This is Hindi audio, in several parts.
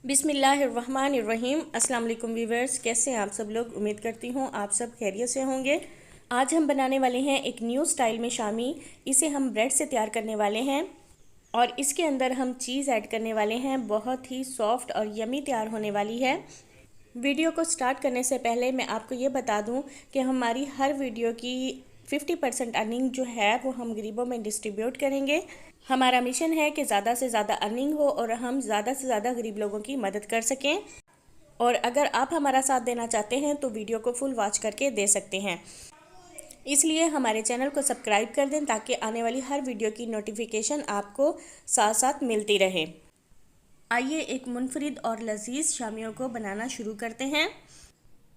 बिस्मिल्लाहिर्रहमानिर्रहीम। अस्सलाम वालेकुम व्यूवर्स, कैसे हैं आप सब लोग। उम्मीद करती हूँ आप सब खैरियत से होंगे। आज हम बनाने वाले हैं एक न्यू स्टाइल में शामी। इसे हम ब्रेड से तैयार करने वाले हैं और इसके अंदर हम चीज़ ऐड करने वाले हैं। बहुत ही सॉफ्ट और यमी तैयार होने वाली है। वीडियो को स्टार्ट करने से पहले मैं आपको ये बता दूं कि हमारी हर वीडियो की 50% अर्निंग जो है वो हम गरीबों में डिस्ट्रीब्यूट करेंगे। हमारा मिशन है कि ज़्यादा से ज़्यादा अर्निंग हो और हम ज़्यादा से ज़्यादा गरीब लोगों की मदद कर सकें। और अगर आप हमारा साथ देना चाहते हैं तो वीडियो को फुल वॉच करके दे सकते हैं। इसलिए हमारे चैनल को सब्सक्राइब कर दें ताकि आने वाली हर वीडियो की नोटिफिकेशन आपको साथ साथ मिलती रहे। आइए एक मुनफरिद और लजीज शामियों को बनाना शुरू करते हैं।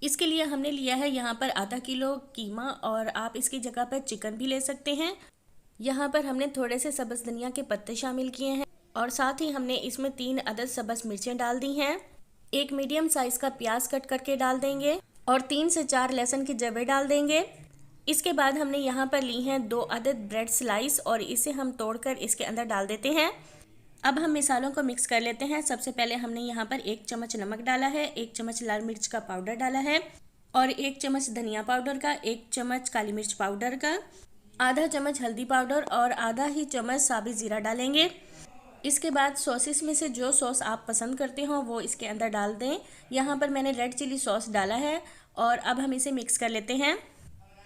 इसके लिए हमने लिया है यहाँ पर आधा किलो कीमा और आप इसकी जगह पर चिकन भी ले सकते हैं। यहाँ पर हमने थोड़े से सब्ज़ धनिया के पत्ते शामिल किए हैं और साथ ही हमने इसमें 3 अदद सब्ज़ मिर्चें डाल दी हैं। एक मीडियम साइज़ का प्याज कट करके डाल देंगे और 3 से 4 लहसुन की जबें डाल देंगे। इसके बाद हमने यहाँ पर ली हैं 2 अदद ब्रेड स्लाइस और इसे हम तोड़कर इसके अंदर डाल देते हैं। अब हम मिसालों को मिक्स कर लेते हैं। सबसे पहले हमने यहाँ पर 1 चम्मच नमक डाला है, 1 चम्मच लाल मिर्च का पाउडर डाला है और 1 चम्मच धनिया पाउडर का, 1 चम्मच काली मिर्च पाउडर का, आधा चम्मच हल्दी पाउडर और आधा ही चम्मच साबित ज़ीरा डालेंगे। इसके बाद सॉसेस में से जो सॉस आप पसंद करते हो वो इसके अंदर डाल दें। यहाँ पर मैंने रेड चिली सॉस डाला है और अब हम इसे मिक्स कर लेते हैं।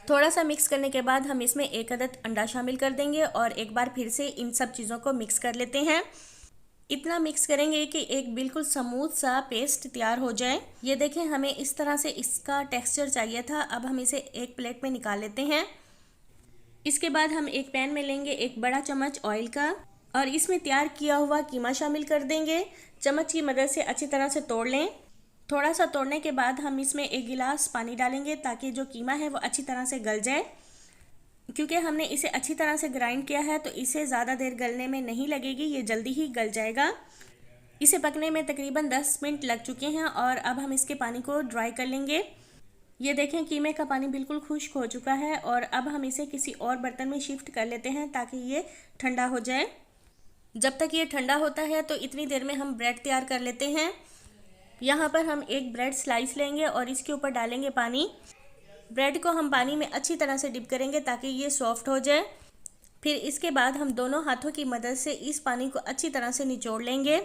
थोड़ा सा मिक्स करने के बाद हम इसमें 1 अदद अंडा शामिल कर देंगे और एक बार फिर से इन सब चीज़ों को मिक्स कर लेते हैं। इतना मिक्स करेंगे कि एक बिल्कुल स्मूथ सा पेस्ट तैयार हो जाए। ये देखें, हमें इस तरह से इसका टेक्सचर चाहिए था। अब हम इसे एक प्लेट में निकाल लेते हैं। इसके बाद हम एक पैन में लेंगे 1 बड़ा चम्मच ऑयल का और इसमें तैयार किया हुआ कीमा शामिल कर देंगे। चम्मच की मदद से अच्छी तरह से तोड़ लें। थोड़ा सा तोड़ने के बाद हम इसमें 1 गिलास पानी डालेंगे ताकि जो कीमा है वो अच्छी तरह से गल जाए। क्योंकि हमने इसे अच्छी तरह से ग्राइंड किया है तो इसे ज़्यादा देर गलने में नहीं लगेगी, ये जल्दी ही गल जाएगा। इसे पकने में तकरीबन 10 मिनट लग चुके हैं और अब हम इसके पानी को ड्राई कर लेंगे। ये देखें, कीमे का पानी बिल्कुल खुश्क हो चुका है और अब हम इसे किसी और बर्तन में शिफ्ट कर लेते हैं ताकि ये ठंडा हो जाए। जब तक ये ठंडा होता है तो इतनी देर में हम ब्रेड तैयार कर लेते हैं। यहाँ पर हम एक ब्रेड स्लाइस लेंगे और इसके ऊपर डालेंगे पानी। ब्रेड को हम पानी में अच्छी तरह से डिप करेंगे ताकि ये सॉफ्ट हो जाए। फिर इसके बाद हम दोनों हाथों की मदद से इस पानी को अच्छी तरह से निचोड़ लेंगे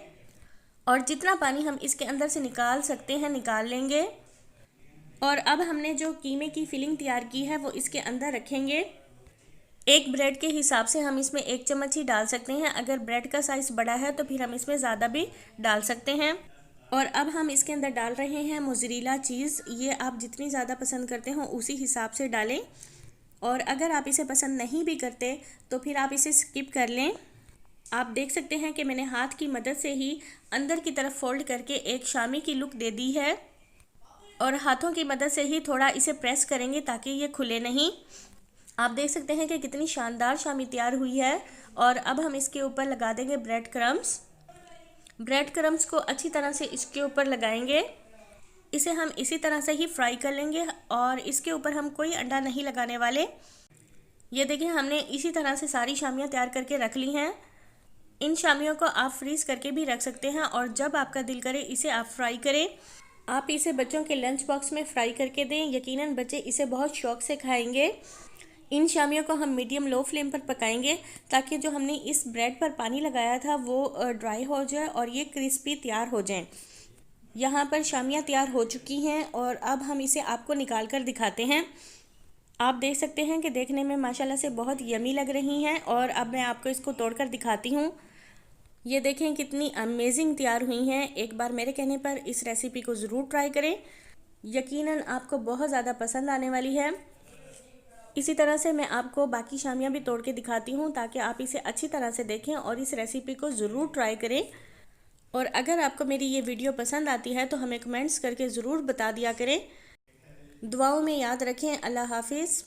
और जितना पानी हम इसके अंदर से निकाल सकते हैं निकाल लेंगे। और अब हमने जो कीमे की फिलिंग तैयार की है वो इसके अंदर रखेंगे। एक ब्रेड के हिसाब से हम इसमें 1 चम्मच ही डाल सकते हैं। अगर ब्रेड का साइज़ बड़ा है तो फिर हम इसमें ज़्यादा भी डाल सकते हैं। और अब हम इसके अंदर डाल रहे हैं मोज़रेला चीज़। ये आप जितनी ज़्यादा पसंद करते हो उसी हिसाब से डालें और अगर आप इसे पसंद नहीं भी करते तो फिर आप इसे स्किप कर लें। आप देख सकते हैं कि मैंने हाथ की मदद से ही अंदर की तरफ फोल्ड करके एक शामी की लुक दे दी है और हाथों की मदद से ही थोड़ा इसे प्रेस करेंगे ताकि ये खुले नहीं। आप देख सकते हैं कि कितनी शानदार शामी तैयार हुई है। और अब हम इसके ऊपर लगा देंगे ब्रेड क्रम्स। ब्रेड क्रम्स को अच्छी तरह से इसके ऊपर लगाएंगे। इसे हम इसी तरह से ही फ्राई कर लेंगे और इसके ऊपर हम कोई अंडा नहीं लगाने वाले। ये देखिए, हमने इसी तरह से सारी शामियाँ तैयार करके रख ली हैं। इन शामियों को आप फ्रीज़ करके भी रख सकते हैं और जब आपका दिल करे इसे आप फ्राई करें। आप इसे बच्चों के लंच बॉक्स में फ्राई करके दें, यकीनन बच्चे इसे बहुत शौक़ से खाएंगे। इन शामियों को हम मीडियम लो फ्लेम पर पकाएंगे ताकि जो हमने इस ब्रेड पर पानी लगाया था वो ड्राई हो जाए और ये क्रिस्पी तैयार हो जाएं। यहाँ पर शामियाँ तैयार हो चुकी हैं और अब हम इसे आपको निकाल कर दिखाते हैं। आप देख सकते हैं कि देखने में माशाल्लाह से बहुत यमी लग रही हैं और अब मैं आपको इसको तोड़कर दिखाती हूँ। ये देखें कितनी अमेजिंग तैयार हुई हैं। एक बार मेरे कहने पर इस रेसिपी को ज़रूर ट्राई करें, यकीनन आपको बहुत ज़्यादा पसंद आने वाली है। इसी तरह से मैं आपको बाकी शामियाँ भी तोड़ के दिखाती हूँ ताकि आप इसे अच्छी तरह से देखें और इस रेसिपी को ज़रूर ट्राई करें। और अगर आपको मेरी ये वीडियो पसंद आती है तो हमें कमेंट्स करके ज़रूर बता दिया करें। दुआओं में याद रखें। अल्लाह हाफिज़।